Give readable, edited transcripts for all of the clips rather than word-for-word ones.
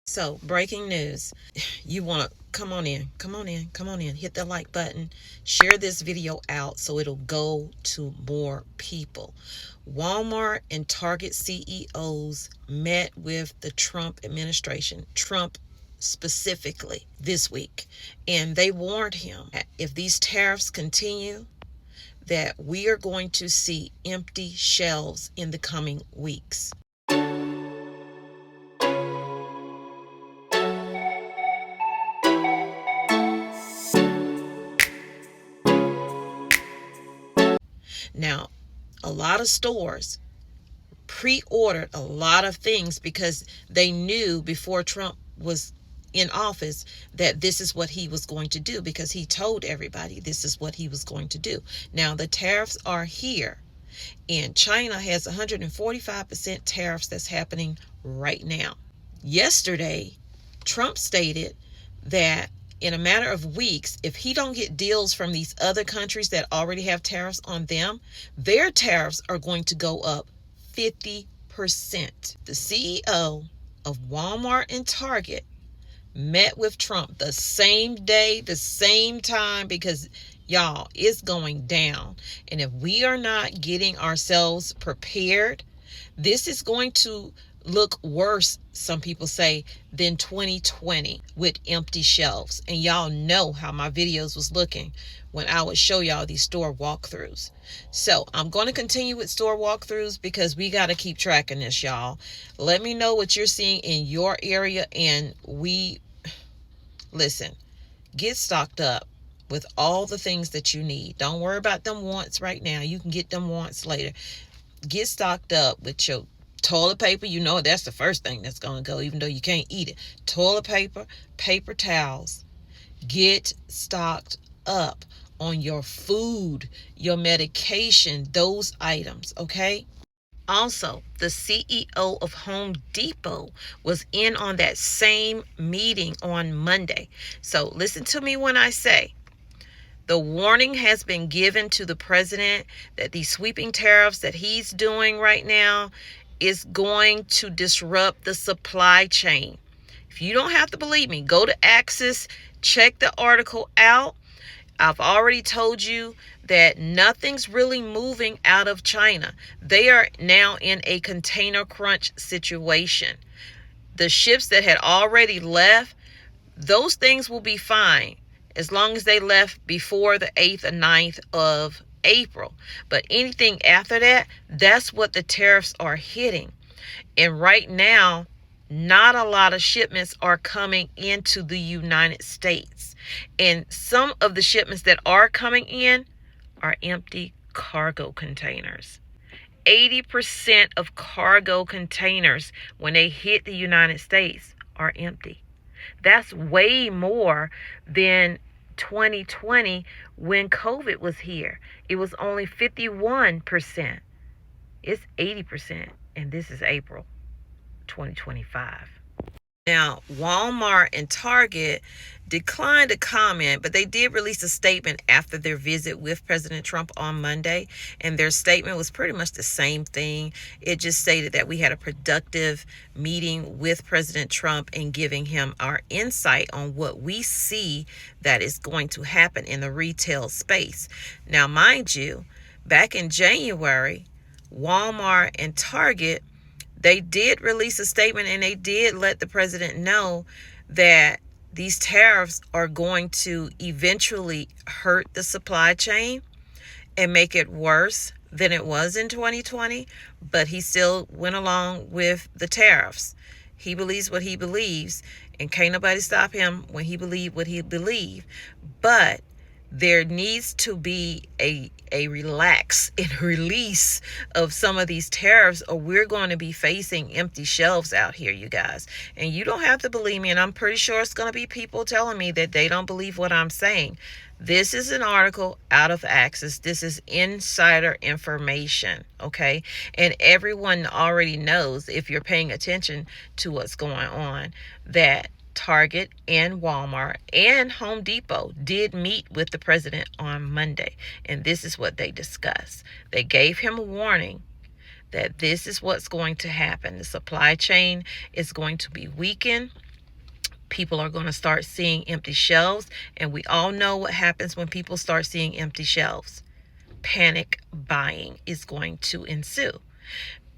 So, breaking news. You want to come on in, hit the like button, share this video out so it'll go to more people. Walmart and Target CEOs met with the Trump administration, Trump specifically, this week, and they warned him that if these tariffs continue, that we are going to see empty shelves in the coming weeks. Now, a lot of stores pre-ordered a lot of things because they knew before Trump was in office that this is what he was going to do, because he told everybody this is what he was going to do. Now, the tariffs are here, and China has 145% tariffs that's happening right now. Yesterday, Trump stated that in a matter of weeks, if he don't get deals from these other countries that already have tariffs on them, their tariffs are going to go up 50%. The CEO of Walmart and Target met with Trump the same day, the same time, because y'all, it's going down. And if we are not getting ourselves prepared, this is going to look worse, some people say, than 2020 with empty shelves. And y'all know how my videos was looking when I would show y'all these store walkthroughs. So I'm going to continue with store walkthroughs because we got to keep tracking this, y'all. Let me know what you're seeing in your area, and listen, get stocked up with all the things that you need. Don't worry about them wants right now. You can get them wants later. Get stocked up with your toilet paper. You know that's the first thing that's going to go, even though you can't eat it. Toilet paper, paper towels. Get stocked up on your food, your medication, those items, okay? Also, the CEO of Home Depot was in on that same meeting on Monday. So listen to me when I say, the warning has been given to the president that these sweeping tariffs that he's doing right now is going to disrupt the supply chain. If you don't have to believe me, go to Axis, check the article out. I've already told you that nothing's really moving out of China. They are now in a container crunch situation. The ships that had already left, those things will be fine as long as they left before the 8th or 9th of April. But anything after that, that's what the tariffs are hitting. And right now, not a lot of shipments are coming into the United States. And some of the shipments that are coming in are empty cargo containers. 80% of cargo containers, when they hit the United States, are empty. That's way more than 2020 when COVID was here. It was only 51%. It's 80%, and this is April 2025. Now, Walmart and Target declined to comment, but they did release a statement after their visit with President Trump on Monday, and their statement was pretty much the same thing. It just stated that we had a productive meeting with President Trump and giving him our insight on what we see that is going to happen in the retail space. Now, mind you, back in January, Walmart and Target, they did release a statement, and they did let the president know that these tariffs are going to eventually hurt the supply chain and make it worse than it was in 2020. But he still went along with the tariffs. He believes what he believes, and can't nobody stop him when he believes what he believes. But there needs to be a relax and release of some of these tariffs, or we're going to be facing empty shelves out here, you guys. And you don't have to believe me, and I'm pretty sure it's going to be people telling me that they don't believe what I'm saying. This is an article out of Axis. This is insider information, okay? And everyone already knows, if you're paying attention to what's going on, that Target and Walmart and Home Depot did meet with the president on Monday, and this is what they discussed. They gave him a warning that this is what's going to happen. The supply chain is going to be weakened. People are going to start seeing empty shelves, and we all know what happens when people start seeing empty shelves. Panic buying is going to ensue.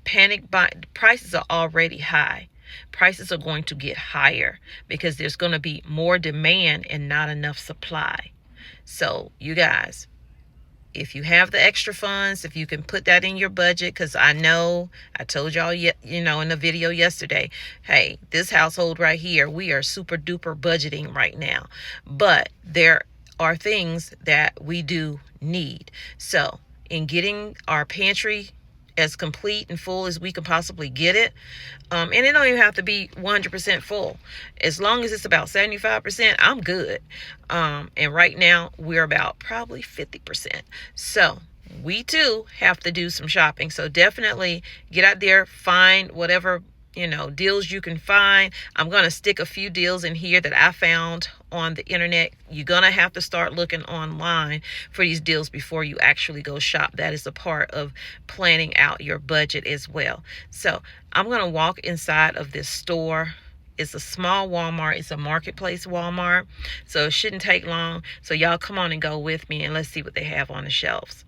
Panic buy. Prices are already high. Prices are going to get higher because there's going to be more demand and not enough supply. So you guys, if you have the extra funds, if you can put that in your budget, because I know I told y'all, in the video yesterday, hey, this household right here, we are super duper budgeting right now. But there are things that we do need. So in getting our pantry as complete and full as we can possibly get it, and it don't even have to be 100% full. As long as it's about 75%, I'm good. And right now we're about probably 50%. So we too have to do some shopping. So definitely get out there, find whatever deals you can find. I'm going to stick a few deals in here that I found on the internet. You're going to have to start looking online for these deals before you actually go shop. That is a part of planning out your budget as well. So I'm going to walk inside of this store. It's a small Walmart. It's a marketplace Walmart. So it shouldn't take long. So y'all come on and go with me and let's see what they have on the shelves.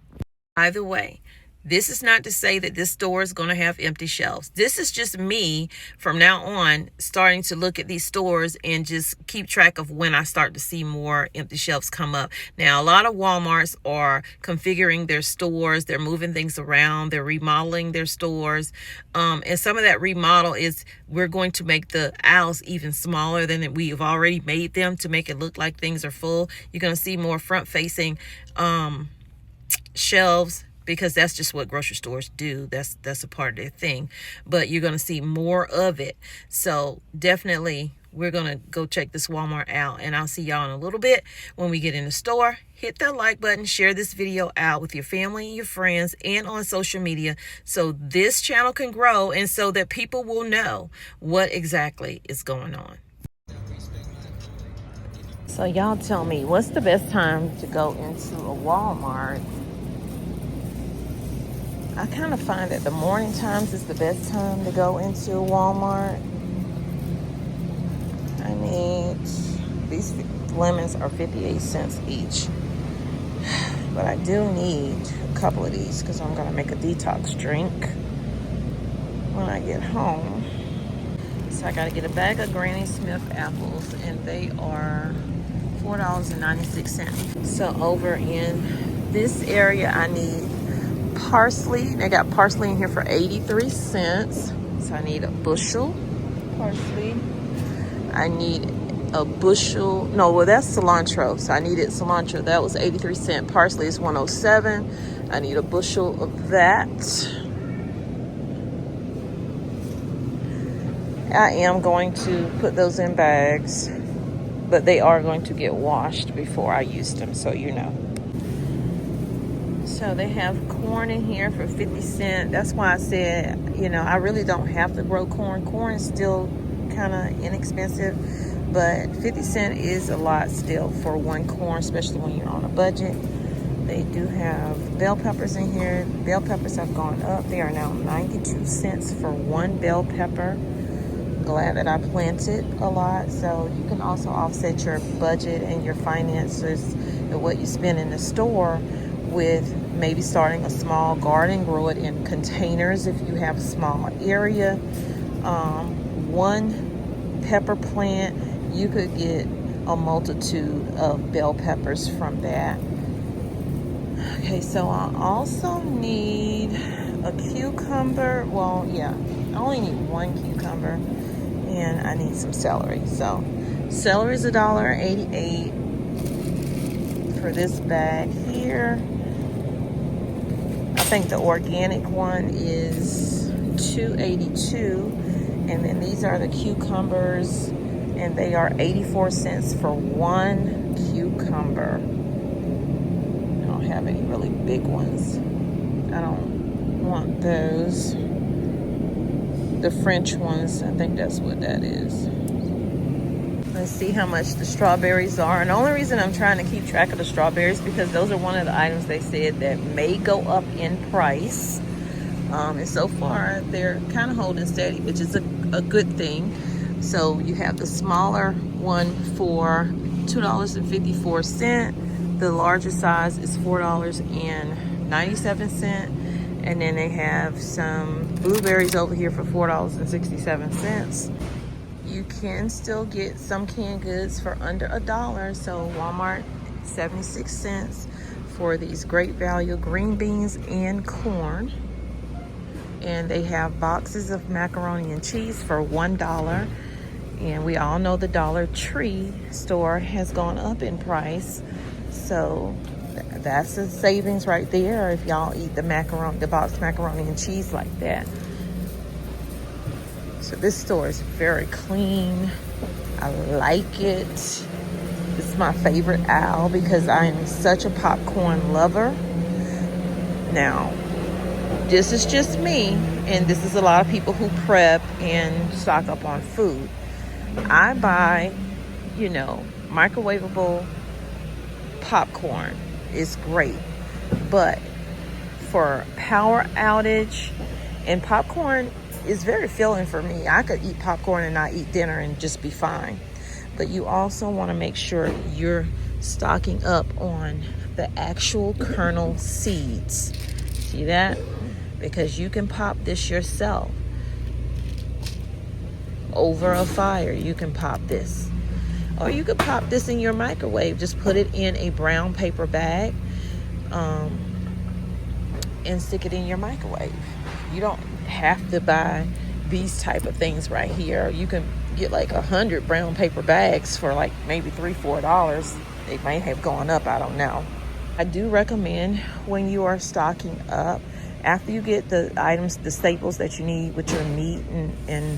Either way, this is not to say that this store is going to have empty shelves. This is just me from now on starting to look at these stores and just keep track of when I start to see more empty shelves come up. Now, a lot of Walmarts are configuring their stores. They're moving things around. They're remodeling their stores. And some of that remodel is we're going to make the aisles even smaller than we've already made them to make it look like things are full. You're going to see more front-facing shelves, because that's just what grocery stores do. That's a part of their thing. But you're going to see more of it. So definitely we're going to go check this Walmart out. And I'll see y'all in a little bit when we get in the store. Hit that like button. Share this video out with your family and your friends and on social media so this channel can grow and so that people will know what exactly is going on. So y'all tell me, what's the best time to go into a Walmart? I kind of find that the morning times is the best time to go into a Walmart. I need, these lemons are 58 cents each. But I do need a couple of these because I'm going to make a detox drink when I get home. So I got to get a bag of Granny Smith apples, and they are $4.96. So over in this area, I need parsley. They got parsley in here for 83 cents. So I need a bushel parsley. I need a bushel. No, well, that's cilantro. So I needed cilantro. That was 83 cents. Parsley is 107. I need a bushel of that. I am going to put those in bags, but they are going to get washed before I use them, so you know. So they have corn in here for 50 cents. That's why I said, I really don't have to grow corn. Corn is still kind of inexpensive, but 50 cents is a lot still for one corn, especially when you're on a budget. They do have bell peppers in here. Bell peppers have gone up. They are now 92 cents for one bell pepper. Glad that I planted a lot. So you can also offset your budget and your finances and what you spend in the store with maybe starting a small garden. Grow it in containers if you have a small area. One pepper plant, you could get a multitude of bell peppers from that. Okay, so I also need a cucumber. Well, yeah, I only need one cucumber, and I need some celery. So celery is $1.88 for this bag here. I think the organic one is $2.82, and then these are the cucumbers, and they are 84 cents for one cucumber. I don't have any really big ones. I don't want those. The French ones, I think that's what that is. Let's see how much the strawberries are. And the only reason I'm trying to keep track of the strawberries because those are one of the items they said that may go up in price. And so far, they're kind of holding steady, which is a good thing. So you have the smaller one for $2.54. The larger size is $4.97. And then they have some blueberries over here for $4.67. You can still get some canned goods for under $1. So Walmart, 76 cents for these great value green beans and corn. And they have boxes of macaroni and cheese for $1. And we all know the Dollar Tree store has gone up in price. So that's a savings right there if y'all eat the macaroni, the boxed macaroni and cheese like that. So this store is very clean. I like it. It's my favorite aisle because I am such a popcorn lover. Now, this is just me, and this is a lot of people who prep and stock up on food. I buy, you know, microwavable popcorn. It's great, but for power outage, and popcorn is very filling for me. I could eat popcorn and not eat dinner and just be fine. But you also want to make sure you're stocking up on the actual kernel seeds. See that? Because you can pop this yourself. Over a fire, you can pop this. Or you could pop this in your microwave. Just put it in a brown paper bag and stick it in your microwave. You don't have to buy these type of things right here. You can get like 100 brown paper bags for like maybe $3-4. They may have gone up, I don't know. I do recommend when you are stocking up, after you get the items, the staples that you need with your meat and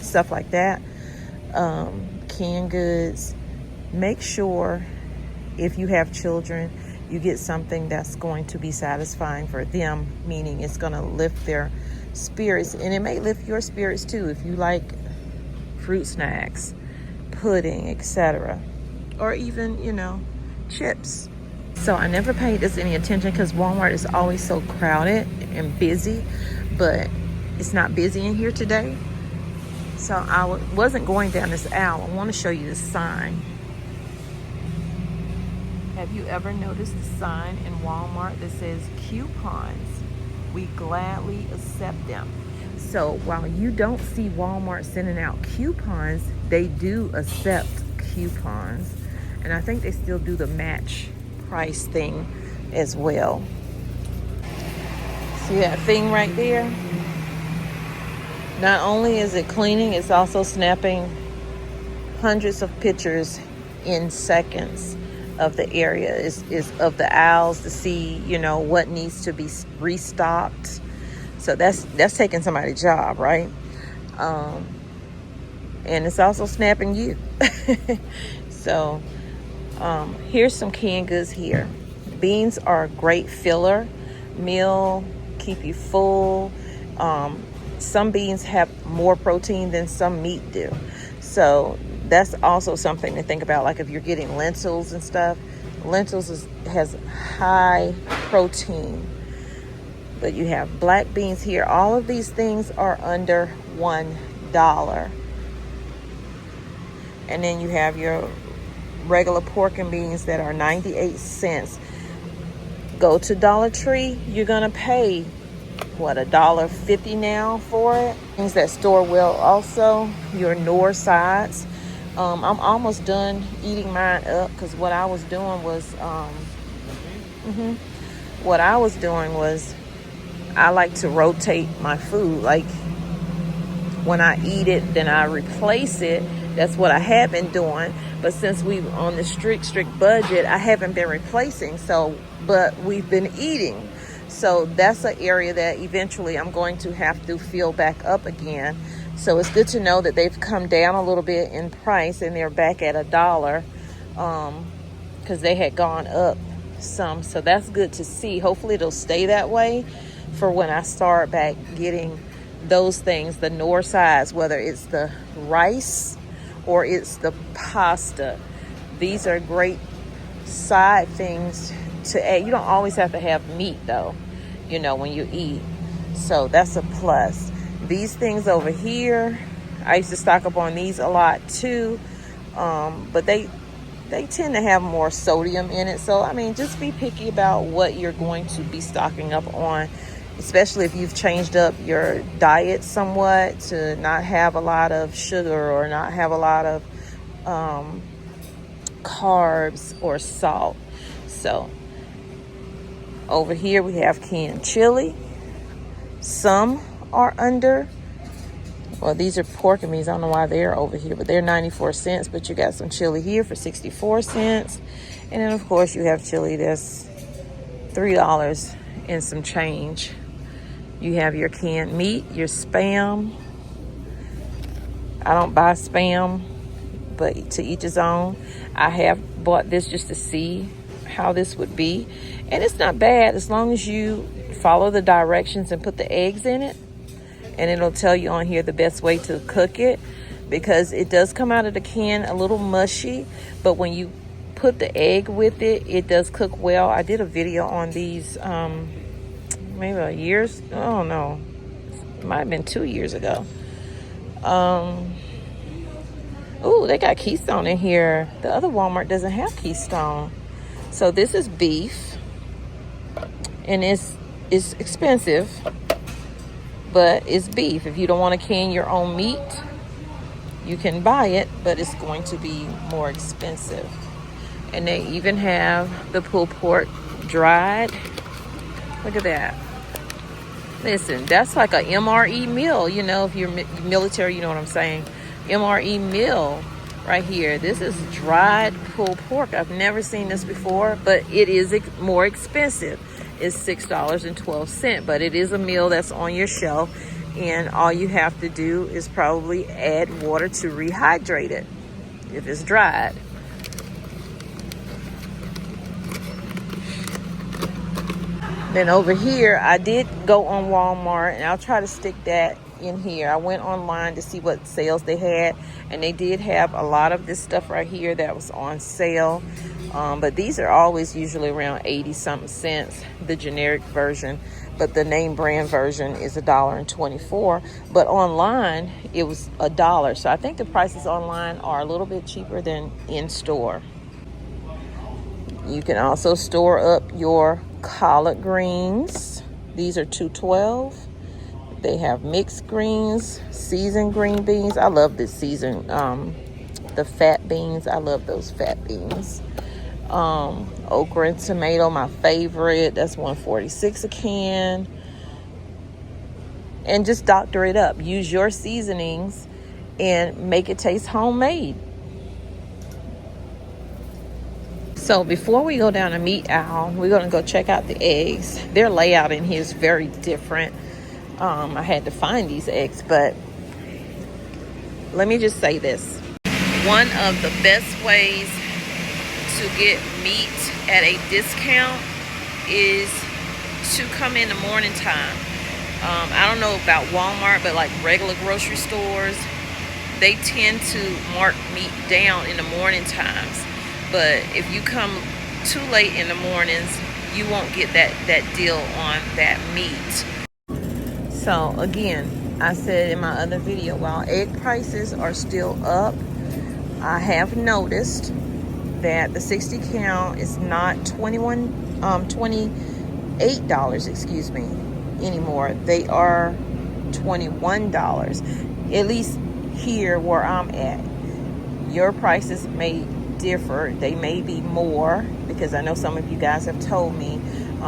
stuff like that, canned goods, make sure if you have children, you get something that's going to be satisfying for them, meaning it's going to lift their spirits, and it may lift your spirits too if you like fruit snacks, pudding, etc., or even, you know, chips. So I never paid this any attention because Walmart is always so crowded and busy, but it's not busy in here today. So I wasn't going down this aisle. I want to show you the sign. Have you ever noticed the sign in Walmart that says coupons? We gladly accept them. So while you don't see Walmart sending out coupons, they do accept coupons. And I think they still do the match price thing as well. See that thing right there? Not only is it cleaning, it's also snapping hundreds of pictures in seconds of the area, is of the aisles to see, you know, what needs to be restocked. So that's taking somebody's job, right? And it's also snapping you. So here's some canned goods here. Beans are a great filler meal, keep you full. Some beans have more protein than some meat do. So that's also something to think about. Like if you're getting lentils and stuff, lentils has high protein. But you have black beans here. All of these things are under $1. And then you have your regular pork and beans that are 98 cents. Go to Dollar Tree, you're gonna pay what, $1.50 now for it. Things that store well also, your Knorr sides. I'm almost done eating mine up because what I was doing was I like to rotate my food. Like when I eat it, then I replace it. That's what I have been doing. But since we're on the strict budget, I haven't been replacing. But we've been eating. So that's an area that eventually I'm going to have to fill back up again. So it's good to know that they've come down a little bit in price and they're back at $1 because they had gone up some. So that's good to see. Hopefully it'll stay that way for when I start back getting those things, the Knorr sides, whether it's the rice or it's the pasta. These are great side things to add. You don't always have to have meat though, you know, when you eat. So that's a plus. These things over here, I used to stock up on these a lot too, but they tend to have more sodium in it. So I mean, just be picky about what you're going to be stocking up on, especially if you've changed up your diet somewhat to not have a lot of sugar or not have a lot of carbs or salt. So over here we have canned chili. Some are under, well, these are pork and beans. I don't know why they're over here, but they're 94 cents. But you got some chili here for 64 cents. And then, of course, you have chili that's $3 and some change. You have your canned meat, your Spam. I don't buy Spam, but to each his own. I have bought this just to see how this would be. And it's not bad as long as you follow the directions and put the eggs in it. And it'll tell you on here the best way to cook it, because it does come out of the can a little mushy, but when you put the egg with it, it does cook well. I did a video on these maybe a year's, I don't know, it might have been 2 years ago. Oh, they got Keystone in here. The other Walmart doesn't have Keystone. So this is beef, and it's expensive, but it's beef. If you don't want to can your own meat, you can buy it, but it's going to be more expensive. And they even have the pulled pork dried. Look at that. Listen, that's like a MRE meal. You know, if you're military, you know what I'm saying. MRE meal right here. This is dried pulled pork. I've never seen this before, but it is more expensive. It's $6.12, but it is a meal that's on your shelf, and all you have to do is probably add water to rehydrate it if it's dried. Then over here, I did go on Walmart, and I'll try to stick that in here. I went online to see what sales they had, and they did have a lot of this stuff right here that was on sale. But these are always usually around 80-something cents, the generic version. But the name brand version is $1.24. But online, it was $1. So I think the prices online are a little bit cheaper than in store. You can also store up your collard greens. These are $2.12. They have mixed greens, seasoned green beans. I love this season, the fat beans. I love those fat beans. Okra and tomato, my favorite. That's $1.46 a can. And just doctor it up. Use your seasonings and make it taste homemade. So before we go down a meat aisle, we're going to go check out the eggs. Their layout in here is very different. I had to find these eggs, but let me just say this. One of the best ways to get meat at a discount is to come in the morning time. I don't know about Walmart, but like regular grocery stores, they tend to mark meat down in the morning times. But if you come too late in the mornings, you won't get that deal on that meat. So again, I said in my other video, while egg prices are still up, I have noticed that the 60 count is not $28, excuse me, anymore. They are $21, at least here where I'm at. Your prices may differ. They may be more, because I know some of you guys have told me,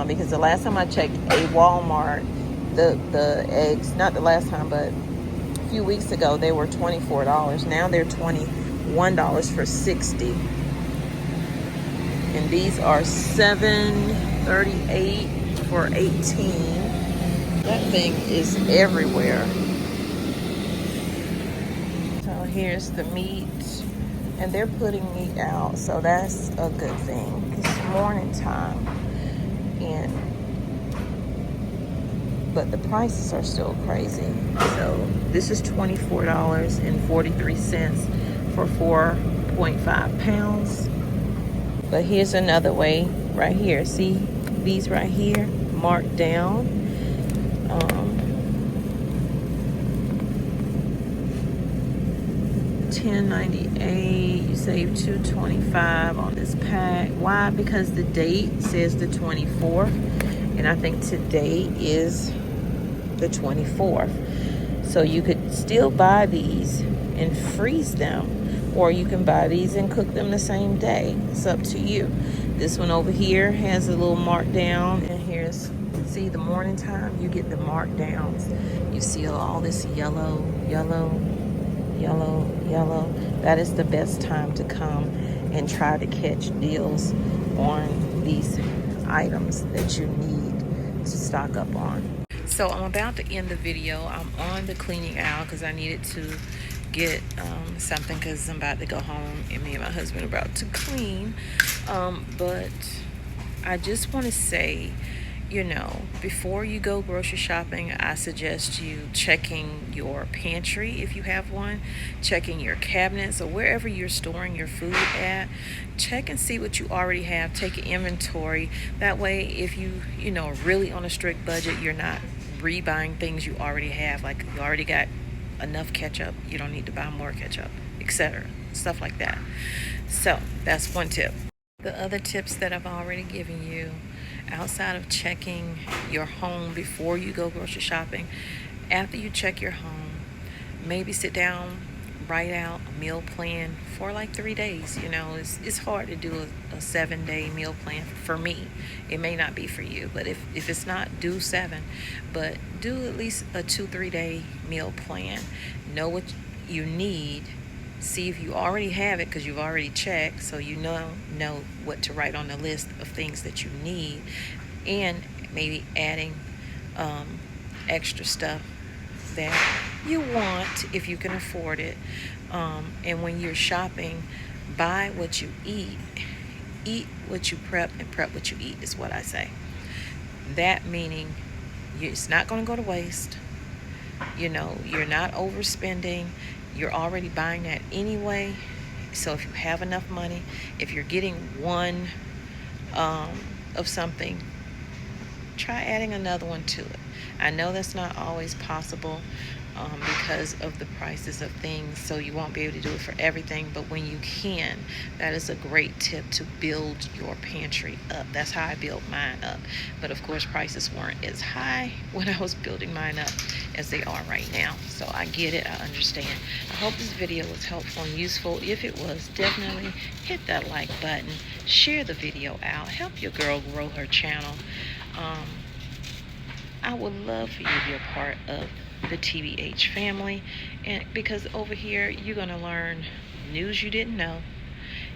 because the last time I checked a Walmart, the eggs, not the last time, but a few weeks ago, they were $24. Now they're $21 for 60. And these are $7.38 for 18. That thing is everywhere. So here's the meat, and they're putting meat out, so that's a good thing. It's morning time, but the prices are still crazy. So this is $24.43 for 4.5 pounds. But here's another way right here. See these right here marked down. $10.98. You save $2.25 on this pack. Why? Because the date says the 24th, and I think today is the 24th. So you could still buy these and freeze them, or you can buy these and cook them the same day. It's up to you. This one over here has a little markdown, and here's, see, the morning time, you get the markdowns. You see all this yellow, yellow, yellow, yellow. That is the best time to come and try to catch deals on these items that you need to stock up on. So I'm about to end the video. I'm on the cleaning aisle because I needed to get something, because I'm about to go home and me and my husband are about to clean. But I just want to say, you know, before you go grocery shopping, I suggest you checking your pantry if you have one, checking your cabinets or wherever you're storing your food at. Check and see what you already have. Take an inventory. That way, if you know, really on a strict budget, you're not rebuying things you already have. Like, you already got enough ketchup, you don't need to buy more ketchup, etc. Stuff like that. So that's one tip. The other tips that I've already given you, outside of checking your home before you go grocery shopping, after you check your home, maybe sit down, write out a meal plan for like 3 days. You know, it's hard to do a 7-day meal plan for me. It may not be for you, but if it's not, do 7, but do at least a 2-3 day meal plan. Know what you need. See if you already have it, because you've already checked, so you know what to write on the list of things that you need, and maybe adding extra stuff that you want if you can afford it. And when you're shopping, buy what you eat what you prep, and prep what you eat is what I say. That meaning it's not going to go to waste. You know, you're not overspending. You're already buying that anyway. So if you have enough money, if you're getting one of something, try adding another one to it. I know that's not always possible because of the prices of things, so you won't be able to do it for everything, but when you can, that is a great tip to build your pantry up. That's how I built mine up, but of course prices weren't as high when I was building mine up as they are right now, so I get it, I understand. I hope this video was helpful and useful. If it was, definitely hit that like button, share the video out, help your girl grow her channel. I would love for you to be a part of the TBH family, and because over here you're going to learn news you didn't know.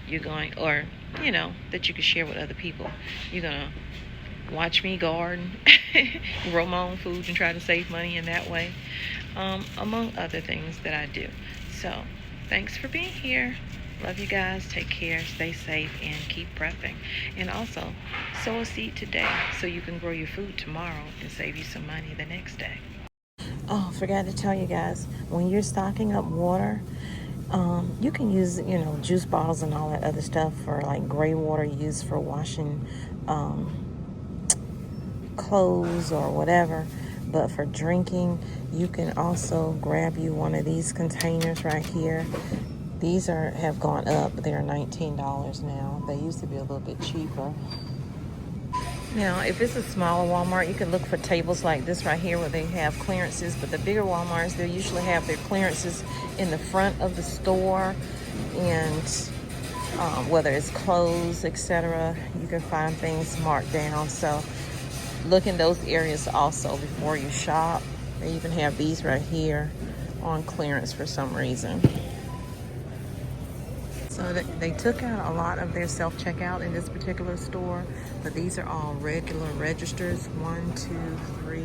You're going, or you know, that you can share with other people. You're going to watch me garden, grow my own food, and try to save money in that way, among other things that I do. So thanks for being here. Love you guys. Take care. Stay safe and keep prepping. And also, sow a seed today so you can grow your food tomorrow and save you some money the next day. Oh, forgot to tell you guys, when you're stocking up water, you can use, you know, juice bottles and all that other stuff for like gray water used for washing clothes or whatever. But for drinking, you can also grab you one of these containers right here. These have gone up. They're $19 now. They used to be a little bit cheaper. Now, if it's a smaller Walmart, you can look for tables like this right here where they have clearances. But the bigger Walmarts, they usually have their clearances in the front of the store. And whether it's clothes, etc., you can find things marked down. So look in those areas also before you shop. They even have these right here on clearance for some reason. So they took out a lot of their self-checkout in this particular store, but these are all regular registers. 1, 2, 3,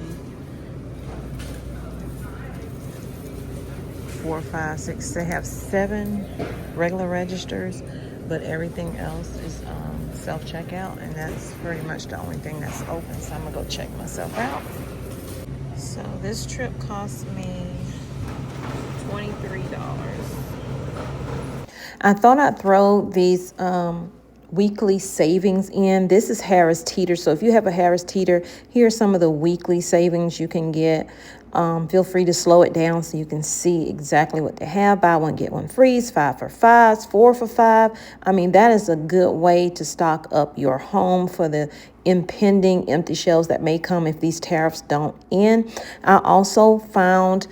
4, 5, 6. They have 7 regular registers, but everything else is self-checkout, and that's pretty much the only thing that's open. So I'm gonna go check myself out. So this trip cost me $23. I thought I'd throw these weekly savings in. This is Harris Teeter. So if you have a Harris Teeter, here are some of the weekly savings you can get. Feel free to slow it down so you can see exactly what they have. Buy one, get one free, 5 for 5, 4 for 5. I mean, that is a good way to stock up your home for the impending empty shelves that may come if these tariffs don't end. I also found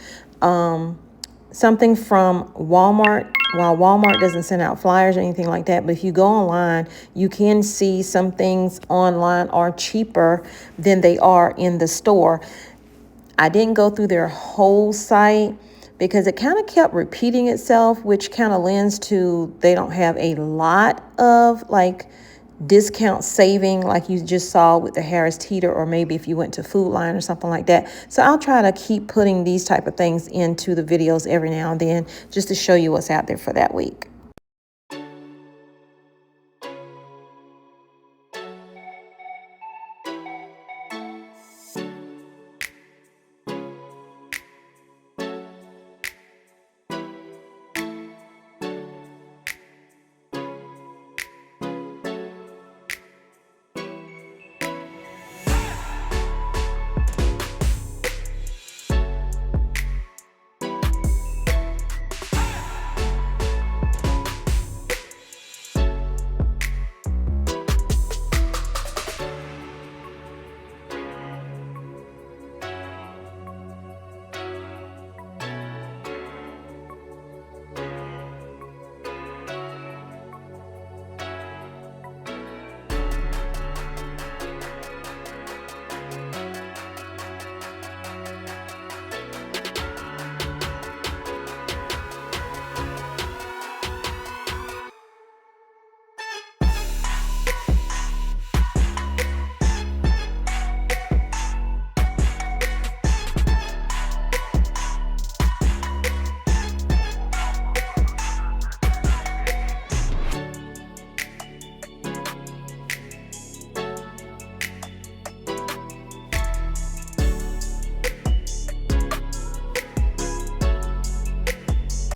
something from Walmart. While Walmart doesn't send out flyers or anything like that, but if you go online, you can see some things online are cheaper than they are in the store. I didn't go through their whole site because it kind of kept repeating itself, which kind of lends to they don't have a lot of like discount saving like you just saw with the Harris Teeter, or maybe if you went to Food Line or something like that. So I'll try to keep putting these type of things into the videos every now and then just to show you what's out there for that week.